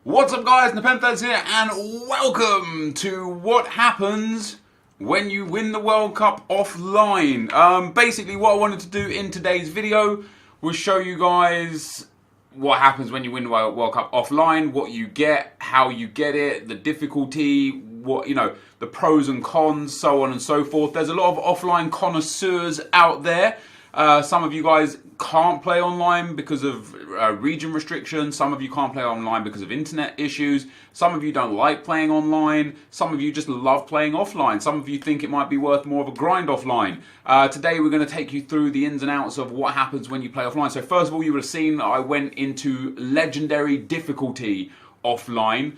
What's up guys, NepentheZ here and welcome to what happens when you win the World Cup offline. Basically what I wanted to do in today's video was show you guys what happens when you win the World Cup offline, what you get, how you get it, the difficulty, what the pros and cons, so on and so forth. There's a lot of offline connoisseurs out there. Some of you guys can't play online because of region restrictions. Some of you can't play online because of internet issues. Some of you don't like playing online. Some of you just love playing offline. Some of you think it might be worth more of a grind offline. Today we're going to take you through the ins and outs of what happens when you play offline. So first of all, you would have seen I went into legendary difficulty offline.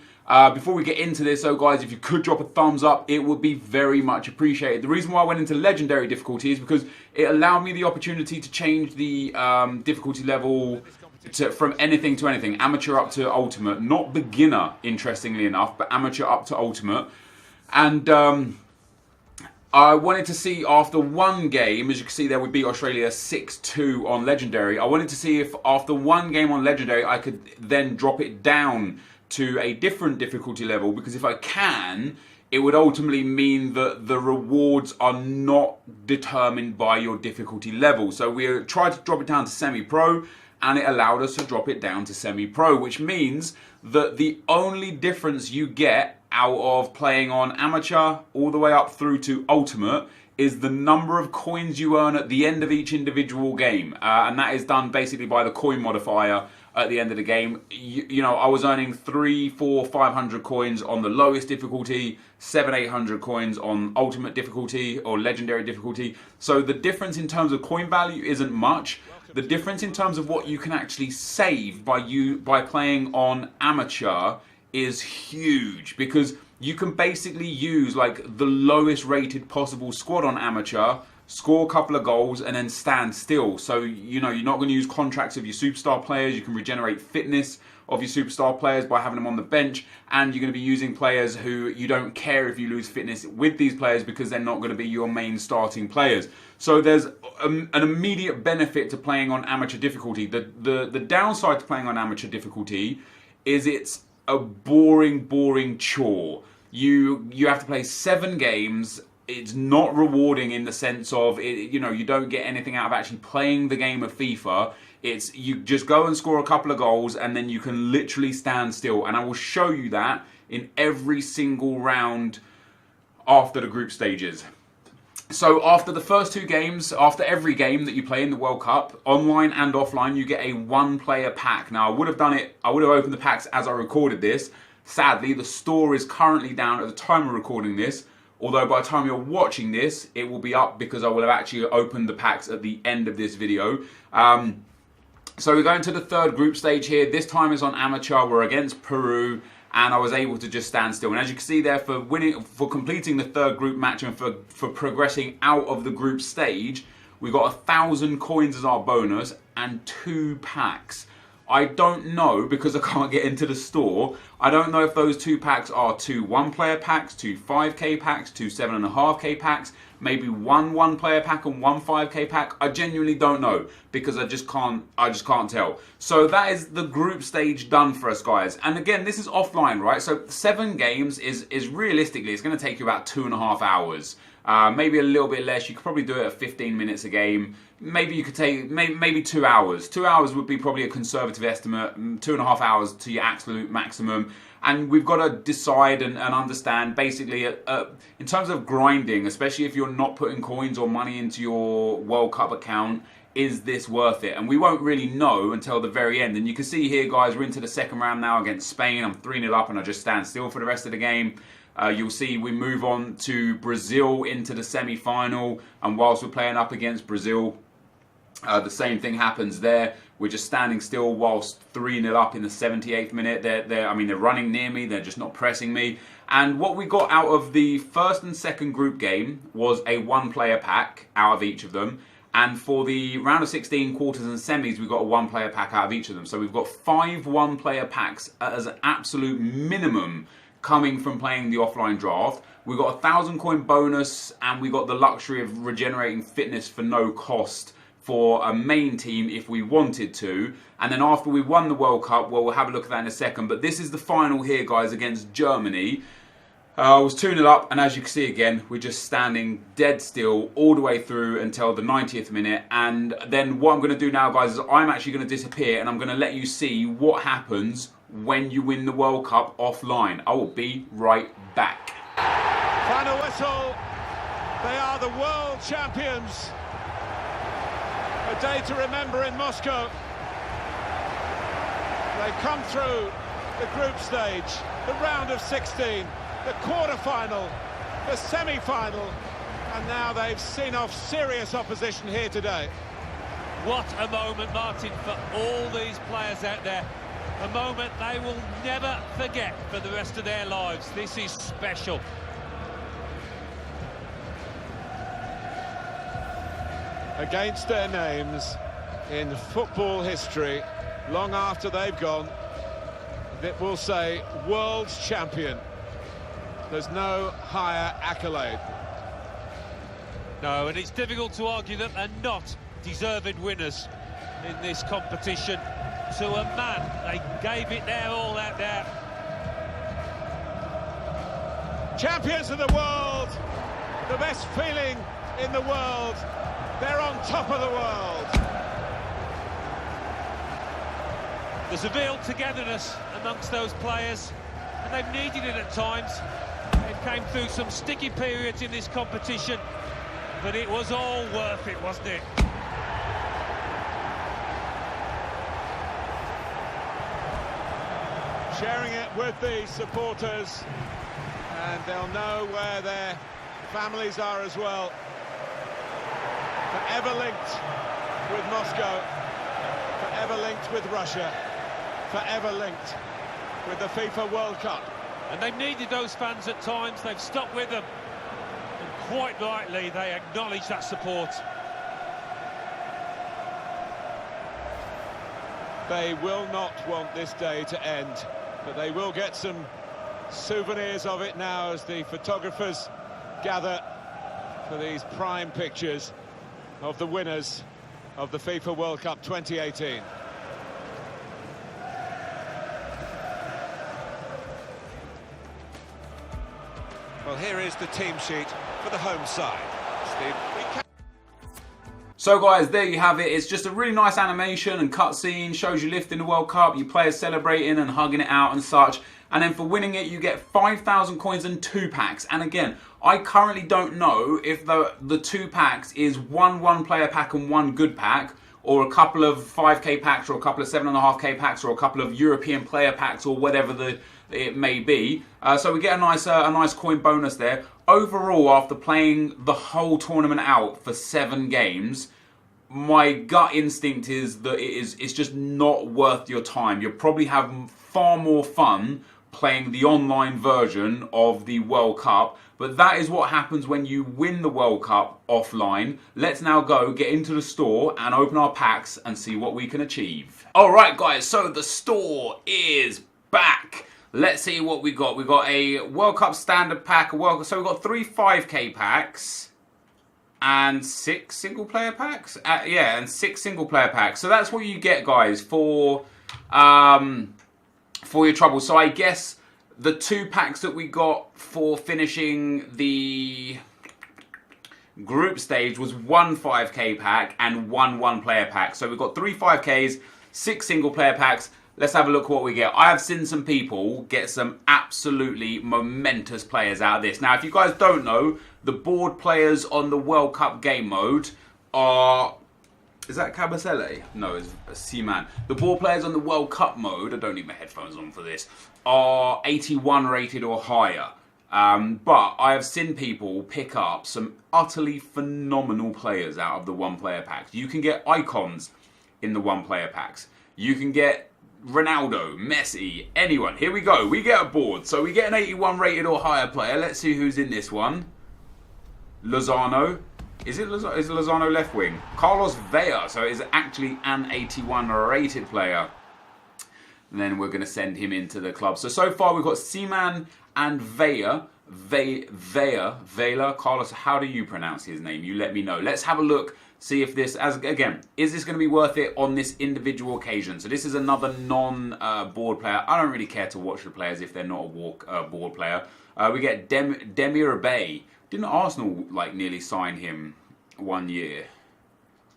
Before we get into this though guys, if you could drop a thumbs up, it would be very much appreciated. The reason why I went into legendary difficulty is because it allowed me the opportunity to change the difficulty level from anything to anything, amateur up to ultimate, not beginner interestingly enough, but amateur up to ultimate. And I wanted to see after one game, as you can see there, we beat Australia 6-2 on legendary. I wanted to see if after one game on legendary I could then drop it down to a different difficulty level, because if I can, it would ultimately mean that the rewards are not determined by your difficulty level. So we tried to drop it down to semi-pro and it allowed us to drop it down to semi-pro, which means that the only difference you get out of playing on amateur all the way up through to ultimate is the number of coins you earn at the end of each individual game. And that is done basically by the coin modifier at the end of the game. I was earning 300, 400, 500 coins on the lowest difficulty, 700, 800 coins on ultimate difficulty or legendary difficulty. So the difference in terms of coin value isn't much. The difference in terms of what you can actually save by playing on amateur is huge, because you can basically use like the lowest rated possible squad on amateur, score a couple of goals and then stand still. So you're not going to use contracts of your superstar players. You can regenerate fitness of your superstar players by having them on the bench, and you're going to be using players who you don't care if you lose fitness with these players, because they're not going to be your main starting players. So there's an immediate benefit to playing on amateur difficulty. The downside to playing on amateur difficulty is it's a boring chore. You have to play 7 games. It's not rewarding in the sense of you don't get anything out of actually playing the game of FIFA. It's you just go and score a couple of goals and then you can literally stand still. And I will show you that in every single round after the group stages. So after the first 2 games, after every game that you play in the World Cup, online and offline, you get a 1-player pack. Now I would have opened the packs as I recorded this. Sadly, the store is currently down at the time of recording this. Although by the time you're watching this, it will be up, because I will have actually opened the packs at the end of this video. So we're going to the third group stage here. This time is on amateur. We're against Peru, and I was able to just stand still. And as you can see there, for completing the third group match and for progressing out of the group stage, we got 1,000 coins as our bonus and 2 packs. I don't know, because I can't get into the store, I don't know if those 2 packs are 2 1-player packs, 2 5k packs, 2 7.5k packs, maybe 1 1-player pack and 1 5k pack. I genuinely don't know, because I just can't tell. So that is the group stage done for us, guys. And again, this is offline, right? So 7 games is realistically, it's going to take you about 2.5 hours. Maybe a little bit less. You could probably do it at 15 minutes a game. Maybe you could take maybe 2 hours. 2 hours would be probably a conservative estimate. 2.5 hours to your absolute maximum. And we've got to decide and understand basically in terms of grinding, especially if you're not putting coins or money into your World Cup account, is this worth it? And we won't really know until the very end. And you can see here, guys, we're into the second round now against Spain. I'm 3-0 up and I just stand still for the rest of the game. You'll see we move on to Brazil into the semi-final, and whilst we're playing up against Brazil, the same thing happens there. We're just standing still whilst 3-0 up in the 78th minute. They're running near me. They're just not pressing me. And what we got out of the first and second group game was a 1-player pack out of each of them. And for the round of 16, quarters and semis, we got a 1-player pack out of each of them. So we've got 5 1-player packs as an absolute minimum coming from playing the offline draft. We got a 1,000 coin bonus, and we got the luxury of regenerating fitness for no cost for a main team if we wanted to. And then after we won the World Cup, well, we'll have a look at that in a second. But this is the final here, guys, against Germany. I was 2-0 up, and as you can see again, we're just standing dead still all the way through until the 90th minute. And then what I'm going to do now, guys, is I'm actually going to disappear, and I'm going to let you see what happens when you win the World Cup offline. I will be right back. Final whistle. They are the world champions. A day to remember in Moscow. They've come through the group stage, the round of 16, the quarter-final, the semi-final, and now they've seen off serious opposition here today. What a moment, Martin, for all these players out there. A moment they will never forget for the rest of their lives. This is special. Against their names in football history, long after they've gone, it will say world champion. There's no higher accolade. No, and it's difficult to argue that they're not deserved winners in this competition. To a man, they gave it their all out there. Champions of the world, the best feeling in the world. They're on top of the world. There's a real togetherness amongst those players, and they've needed it at times. They came through some sticky periods in this competition, but it was all worth it, wasn't it? Sharing it with the supporters, and they'll know where their families are as well. Forever linked with Moscow, forever linked with Russia, forever linked with the FIFA World Cup. And they've needed those fans at times, they've stuck with them. And quite rightly, they acknowledge that support. They will not want this day to end, but they will get some souvenirs of it now as the photographers gather for these prime pictures of the winners of the FIFA World Cup 2018. Well, here is the team sheet for the home side. Steve, So guys, there you have it. It's just a really nice animation and cutscene, shows you lifting the World Cup, your players celebrating and hugging it out and such. And then for winning it, you get 5,000 coins and 2 packs. And again, I currently don't know if the 2 packs is one player pack and 1 good pack, or a couple of 5k packs, or a couple of 7.5k packs, or a couple of European player packs, or whatever it may be. So we get a nice coin bonus there. Overall, after playing the whole tournament out for 7 games, my gut instinct is that it's just not worth your time. You'll probably have far more fun playing the online version of the World Cup. But that is what happens when you win the World Cup offline. Let's now go get into the store and open our packs and see what we can achieve. Alright guys, so the store is back. Let's see what we got. We got a World Cup standard pack, so we've got 3 5k packs and 6 single player packs. Yeah, and 6 single player packs. So that's what you get, guys, for your trouble. So I guess the 2 packs that we got for finishing the group stage was 1 5k pack and 1 player pack. So we've got 3 5ks, 6 single player packs. Let's have a look what we get. I have seen some people get some absolutely momentous players out of this. Now, if you guys don't know, the board players on the World Cup game mode are... Is that Cabasele? No, it's Seaman. The board players on the World Cup mode, I don't need my headphones on for this, are 81 rated or higher. But I have seen people pick up some utterly phenomenal players out of the 1 player packs. You can get icons in the 1 player packs. You can get Ronaldo, Messi, anyone. Here we go. We get a board. So we get an 81 rated or higher player. Let's see who's in this one. Lozano. Is Lozano left wing? Carlos Vela. So it's actually an 81 rated player. And then we're going to send him into the club. So far we've got Seaman and Vela. Vela. Carlos, how do you pronounce his name? You let me know. Let's have a look. See if this, again, is this going to be worth it on this individual occasion? So this is another non-board player. I don't really care to watch the players if they're not a board player. We get Demir Bay. Didn't Arsenal like nearly sign him 1 year?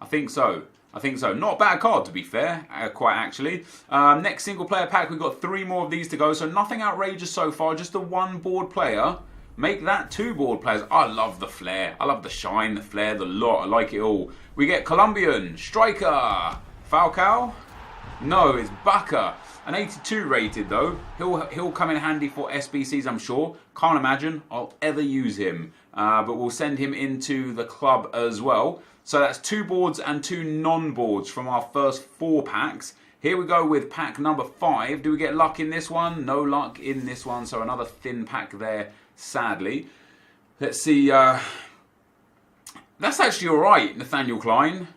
I think so. Not a bad card, to be fair, quite actually. Next single player pack, we've got 3 more of these to go. So nothing outrageous so far, just the 1 board player. Make that 2 board players. I love the flair. I love the shine, the flair, the lot. I like it all. We get Colombian, striker, Falcao. No, it's Baka. An 82 rated though. He'll come in handy for SBCs, I'm sure. Can't imagine I'll ever use him. But we'll send him into the club as well. So that's 2 boards and 2 non-boards from our first 4 packs. Here we go with pack number 5. Do we get luck in this one? No luck in this one. So another thin pack there, sadly. Let's see. That's actually alright, Nathaniel Klein.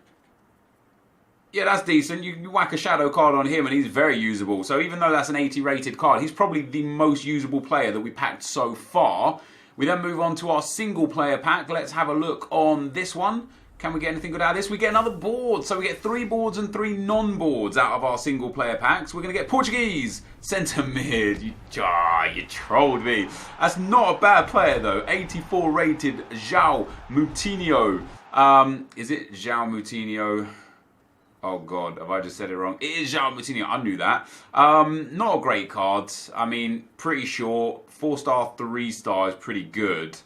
Yeah, that's decent. You whack a shadow card on him and he's very usable. So even though that's an 80 rated card, he's probably the most usable player that we packed so far. We then move on to our single player pack. Let's have a look on this one. Can we get anything good out of this? We get another board. So we get 3 boards and 3 non-boards out of our single player packs. We're going to get Portuguese centre mid. You trolled me. That's not a bad player though. 84 rated João Moutinho. Is it João Moutinho? Oh God, have I just said it wrong? It is João Moutinho. I knew that. Not a great card. I mean, pretty short. 4-star, 3-star is pretty good.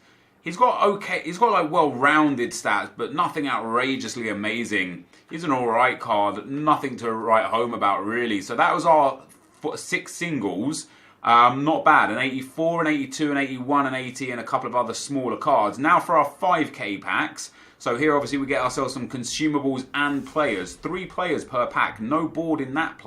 He's got like well-rounded stats, but nothing outrageously amazing. He's an alright card, nothing to write home about really. So that was our 6 singles. Not bad, an 84, an 82, an 81, an 80, and a couple of other smaller cards. Now for our 5k packs. So here obviously we get ourselves some consumables and players. 3 players per pack. No board in that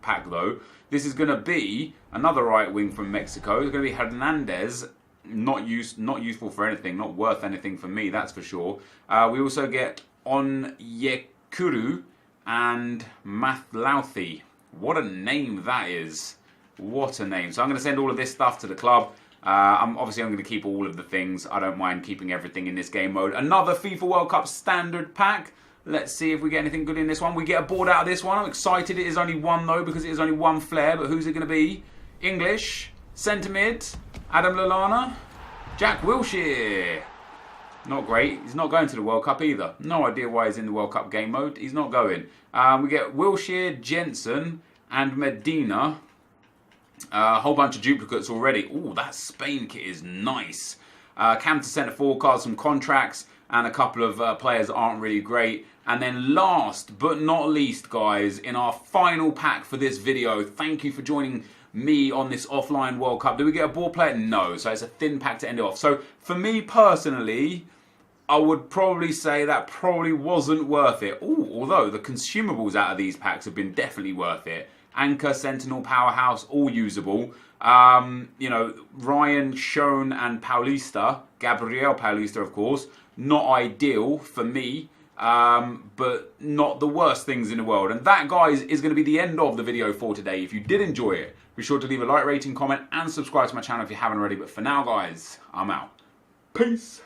pack though. This is going to be another right wing from Mexico. It's going to be Hernandez. Not useful for anything, not worth anything for me, that's for sure. We also get Onyekuru and Mathlauthi. What a name that is. What a name. So I'm going to send all of this stuff to the club. I'm going to keep all of the things. I don't mind keeping everything in this game mode. Another FIFA World Cup standard pack. Let's see if we get anything good in this one. We get a board out of this one. I'm excited. It is only 1 though, because it is only 1 flare. But who's it going to be? English. Centre mid. Adam Lallana. Jack Wilshere. Not great. He's not going to the World Cup either. No idea why he's in the World Cup game mode. He's not going. We get Wilshere, Jensen, and Medina. A whole bunch of duplicates already. Ooh, that Spain kit is nice. Cam to centre forward cards, some contracts, and a couple of players that aren't really great. And then last but not least, guys, in our final pack for this video, thank you for joining me on this offline World Cup. Do we get a board player? No. So it's a thin pack to end it off. So for me personally, I would probably say that probably wasn't worth it. Ooh, although the consumables out of these packs have been definitely worth it. Anchor, Sentinel, Powerhouse, all usable. You know, Ryan, Schoen and Paulista, Gabriel Paulista of course, not ideal for me. But not the worst things in the world. And that, guys, is going to be the end of the video for today. If you did enjoy it, be sure to leave a like, rating, comment, and subscribe to my channel if you haven't already. But for now, guys, I'm out. Peace.